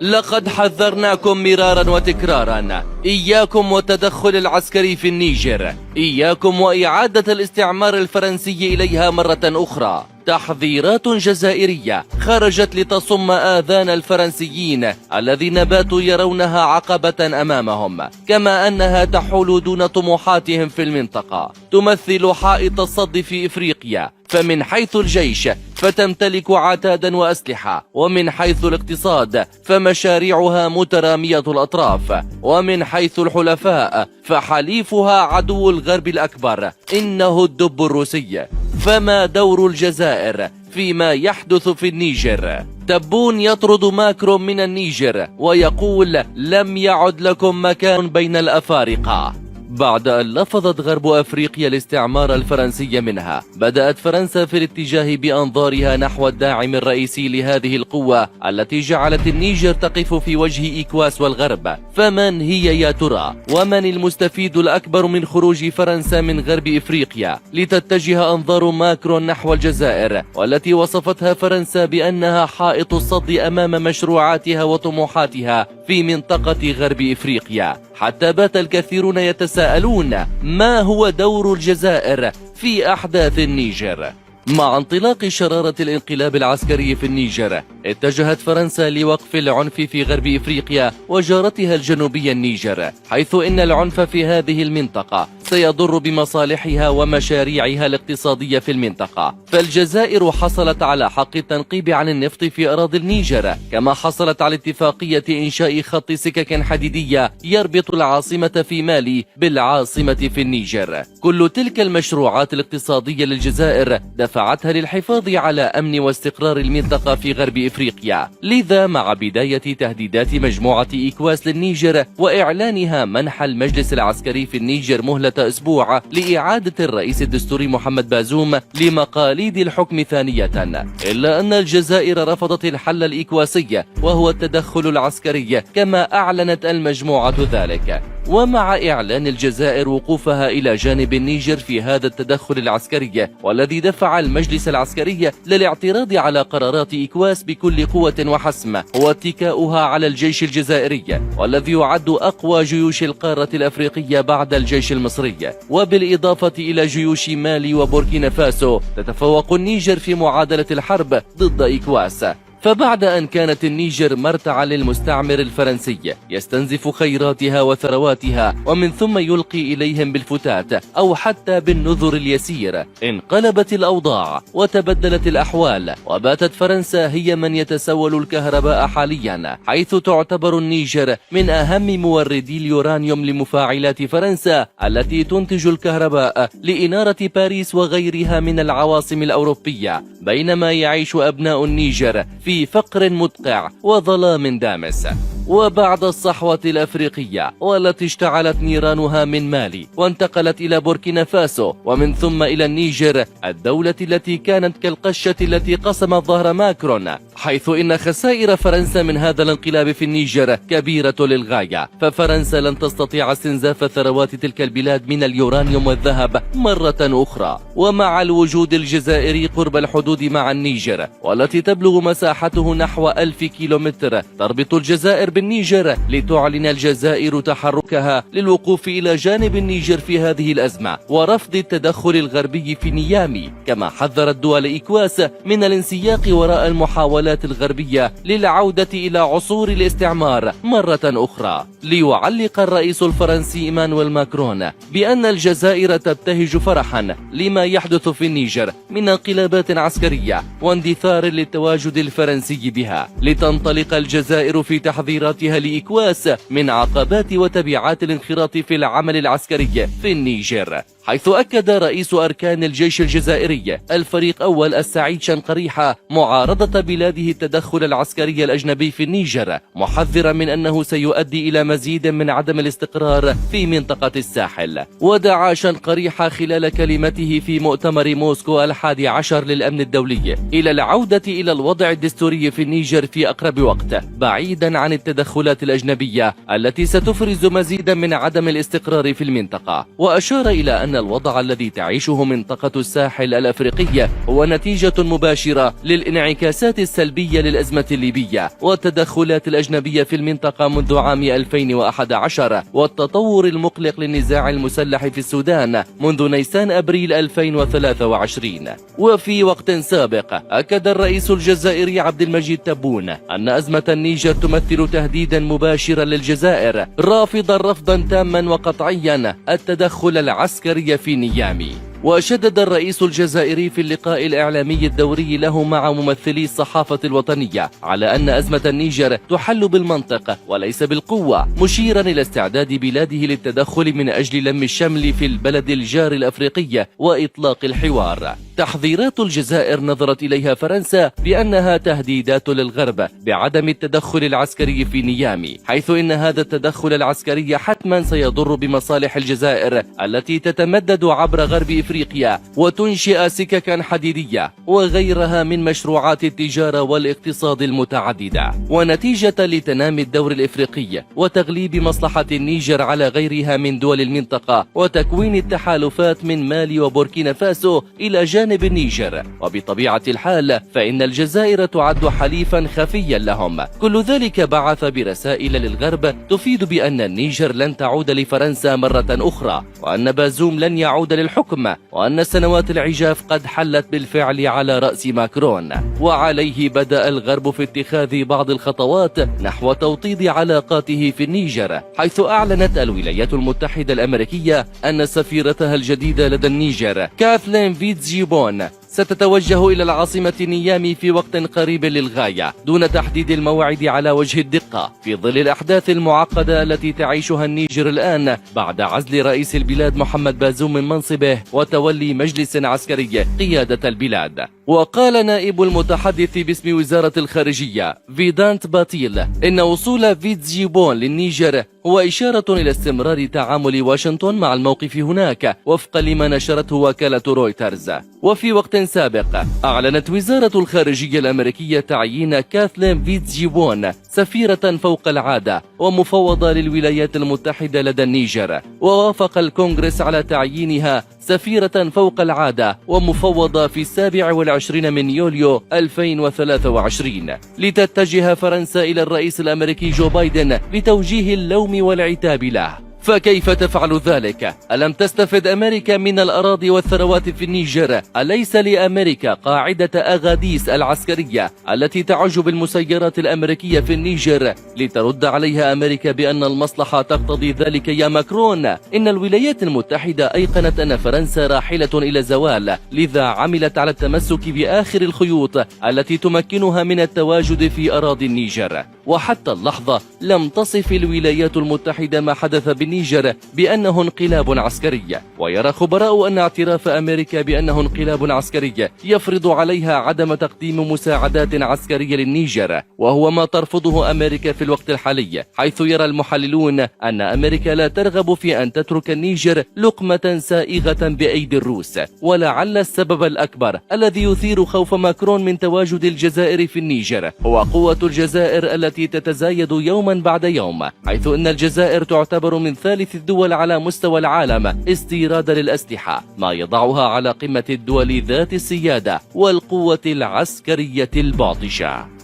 لقد حذرناكم مرارا وتكرارا، إياكم والتدخل العسكري في النيجر، إياكم وإعادة الاستعمار الفرنسي إليها مرة أخرى. تحذيرات جزائرية خرجت لتصم آذان الفرنسيين الذين باتوا يرونها عقبة أمامهم، كما أنها تحول دون طموحاتهم في المنطقة. تمثل حائط الصد في إفريقيا، فمن حيث الجيش فتمتلك عتادا وأسلحة، ومن حيث الاقتصاد فمشاريعها مترامية الأطراف، ومن حيث الحلفاء فحليفها عدو الغرب الأكبر إنه الدب الروسي. فما دور الجزائر فيما يحدث في النيجر؟ تبون يطرد ماكرون من النيجر ويقول لم يعد لكم مكان بين الأفارقة. بعد أن لفظت غرب أفريقيا الاستعمار الفرنسي منها، بدأت فرنسا في الاتجاه بأنظارها نحو الداعم الرئيسي لهذه القوة التي جعلت النيجر تقف في وجه إيكواس والغرب. فمن هي يا ترى؟ ومن المستفيد الأكبر من خروج فرنسا من غرب إفريقيا لتتجه أنظار ماكرون نحو الجزائر، والتي وصفتها فرنسا بأنها حائط الصد أمام مشروعاتها وطموحاتها في منطقة غرب إفريقيا؟ حتى بات الكثيرون يتساءلون ما هو دور الجزائر في أحداث النيجر؟ مع انطلاق شرارة الانقلاب العسكري في النيجر، اتجهت فرنسا لوقف العنف في غرب إفريقيا وجارتها الجنوبية النيجر، حيث إن العنف في هذه المنطقة سيضر بمصالحها ومشاريعها الاقتصادية في المنطقة. فالجزائر حصلت على حق التنقيب عن النفط في أراضي النيجر، كما حصلت على اتفاقية إنشاء خط سكك حديدية يربط العاصمة في مالي بالعاصمة في النيجر. كل تلك المشروعات الاقتصادية للجزائر دفعتها للحفاظ على أمن واستقرار المنطقة في غرب إفريقيا. لذا مع بداية تهديدات مجموعة إيكواس للنيجر وإعلانها منح المجلس العسكري في النيجر مهلة أسبوع لإعادة الرئيس الدستوري محمد بازوم لمقاليد الحكم ثانية، إلا أن الجزائر رفضت الحل الإيكواسي وهو التدخل العسكري كما أعلنت المجموعة ذلك. ومع إعلان الجزائر وقوفها إلى جانب النيجر في هذا التدخل العسكري، والذي دفع المجلس العسكري للاعتراض على قرارات إيكواس بكل قوة وحسم، واتكاؤها على الجيش الجزائري والذي يعد أقوى جيوش القارة الأفريقية بعد الجيش المصري، وبالإضافة إلى جيوش مالي وبوركينا فاسو، تتفوق النيجر في معادلة الحرب ضد إيكواس. فبعد أن كانت النيجر مرتعا للمستعمر الفرنسي يستنزف خيراتها وثرواتها ومن ثم يلقي إليهم بالفتات أو حتى بالنذر اليسير، انقلبت الأوضاع وتبدلت الأحوال، وباتت فرنسا هي من يتسول الكهرباء حاليا، حيث تعتبر النيجر من أهم موردي اليورانيوم لمفاعلات فرنسا التي تنتج الكهرباء لإنارة باريس وغيرها من العواصم الأوروبية، بينما يعيش أبناء النيجر في فقر مدقع وظلام دامس. وبعد الصحوة الأفريقية والتي اشتعلت نيرانها من مالي وانتقلت إلى بوركينا فاسو ومن ثم إلى النيجر، الدولة التي كانت كالقشة التي قسمت ظهر ماكرون، حيث إن خسائر فرنسا من هذا الانقلاب في النيجر كبيرة للغاية. ففرنسا لن تستطيع استنزاف ثروات تلك البلاد من اليورانيوم والذهب مرة أخرى. ومع الوجود الجزائري قرب الحدود مع النيجر والتي تبلغ مساحته نحو 1000 كيلومتر، تربط الجزائر بالنيجر لتعلن الجزائر تحركها للوقوف إلى جانب النيجر في هذه الأزمة ورفض التدخل الغربي في نيامي، كما حذرت دول إيكواس من الانسياق وراء المحاولات الغربية للعودة إلى عصور الاستعمار مرة أخرى. ليعلق الرئيس الفرنسي إيمانويل ماكرون بأن الجزائر تبتهج فرحا لما يحدث في النيجر من انقلابات عسكرية واندثار للتواجد الفرنسي بها، لتنطلق الجزائر في تحضيراتها لإيكواس من عقبات وتبعات الانخراط في العمل العسكري في النيجر، حيث أكد رئيس أركان الجيش الجزائري الفريق أول السعيد شنقريحة معارضة بلاده التدخل العسكري الأجنبي في النيجر، محذرا من أنه سيؤدي إلى مزيد من عدم الاستقرار في منطقة الساحل. ودعا شنقريحة خلال كلمته في مؤتمر موسكو 11 للأمن الدولي إلى العودة إلى الوضع الدستوري في النيجر في أقرب وقت، بعيدا عن التدخلات الأجنبية التي ستفرز مزيدا من عدم الاستقرار في المنطقة. وأشار إلى أن الوضع الذي تعيشه منطقة الساحل الأفريقية هو نتيجة مباشرة للانعكاسات السلبية للأزمة الليبية والتدخلات الأجنبية في المنطقة منذ عام 2011 والتطور المقلق للنزاع المسلح في السودان منذ نيسان أبريل 2023. وفي وقت سابق أكد الرئيس الجزائري عبد المجيد تبون أن أزمة النيجر تمثل تهديدا مباشرا للجزائر، رافضا رفضا تاما وقطعيا التدخل العسكري في نيامي. وشدد الرئيس الجزائري في اللقاء الإعلامي الدوري له مع ممثلي الصحافة الوطنية على أن أزمة النيجر تحل بالمنطق وليس بالقوة، مشيرا إلى استعداد بلاده للتدخل من أجل لم الشمل في البلد الجار الأفريقي وإطلاق الحوار. تحذيرات الجزائر نظرت إليها فرنسا بأنها تهديدات للغرب بعدم التدخل العسكري في نيامي، حيث إن هذا التدخل العسكري حتما سيضر بمصالح الجزائر التي تتمدد عبر غرب إفريقيا وتنشئ سككا حديدية وغيرها من مشروعات التجارة والاقتصاد المتعددة. ونتيجة لتنامي الدور الإفريقي وتغليب مصلحة النيجر على غيرها من دول المنطقة وتكوين التحالفات من مالي وبوركينا فاسو إلى جانب النيجر، وبطبيعة الحال فإن الجزائر تعد حليفا خفيا لهم. كل ذلك بعث برسائل للغرب تفيد بأن النيجر لن تعود لفرنسا مرة أخرى، وأن بازوم لن يعود للحكم، وأن سنوات العجاف قد حلت بالفعل على رأس ماكرون. وعليه بدأ الغرب في اتخاذ بعض الخطوات نحو توطيد علاقاته في النيجر، حيث أعلنت الولايات المتحدة الأمريكية أن سفيرتها الجديدة لدى النيجر كاثلين فيتزجيبون ستتوجه إلى العاصمة نيامي في وقت قريب للغاية دون تحديد الموعد على وجه الدقة، في ظل الأحداث المعقدة التي تعيشها النيجر الآن بعد عزل رئيس البلاد محمد بازوم من منصبه وتولي مجلس عسكري قيادة البلاد. وقال نائب المتحدث باسم وزارة الخارجية فيدانت باتيل إن وصول فيتزجيبون للنيجر هو إشارة إلى استمرار تعامل واشنطن مع الموقف هناك وفقا لما نشرته وكالة رويترز. وفي وقت سابق أعلنت وزارة الخارجية الأمريكية تعيين كاثلين فيتزجيبون سفيرة فوق العادة ومفوضة للولايات المتحدة لدى النيجر، ووافق الكونغرس على تعيينها سفيرة فوق العادة ومفوضة في 27 من يوليو 2023، لتتجه فرنسا إلى الرئيس الأمريكي جو بايدن لتوجيه اللوم والعتاب له. فكيف تفعل ذلك؟ ألم تستفد أمريكا من الأراضي والثروات في النيجر؟ أليس لأمريكا قاعدة أغاديس العسكرية التي تعج بالمسيرات الأمريكية في النيجر لترد عليها أمريكا بأن المصلحة تقتضي ذلك يا ماكرون؟ إن الولايات المتحدة أيقنت أن فرنسا راحلة إلى زوال، لذا عملت على التمسك بآخر الخيوط التي تمكنها من التواجد في أراضي النيجر. وحتى اللحظة لم تصف الولايات المتحدة ما حدث بالنيجر بأنه انقلاب عسكري، ويرى خبراء أن اعتراف أمريكا بأنه انقلاب عسكري يفرض عليها عدم تقديم مساعدات عسكرية للنيجر، وهو ما ترفضه أمريكا في الوقت الحالي، حيث يرى المحللون أن أمريكا لا ترغب في أن تترك النيجر لقمة سائغة بأيدي الروس. ولعل السبب الأكبر الذي يثير خوف ماكرون من تواجد الجزائر في النيجر هو قوة الجزائر التي تتزايد يوما بعد يوم، حيث أن الجزائر تعتبر من ثالث الدول على مستوى العالم استيرادا للأسلحة، ما يضعها على قمة الدول ذات السيادة والقوة العسكرية الباطشة.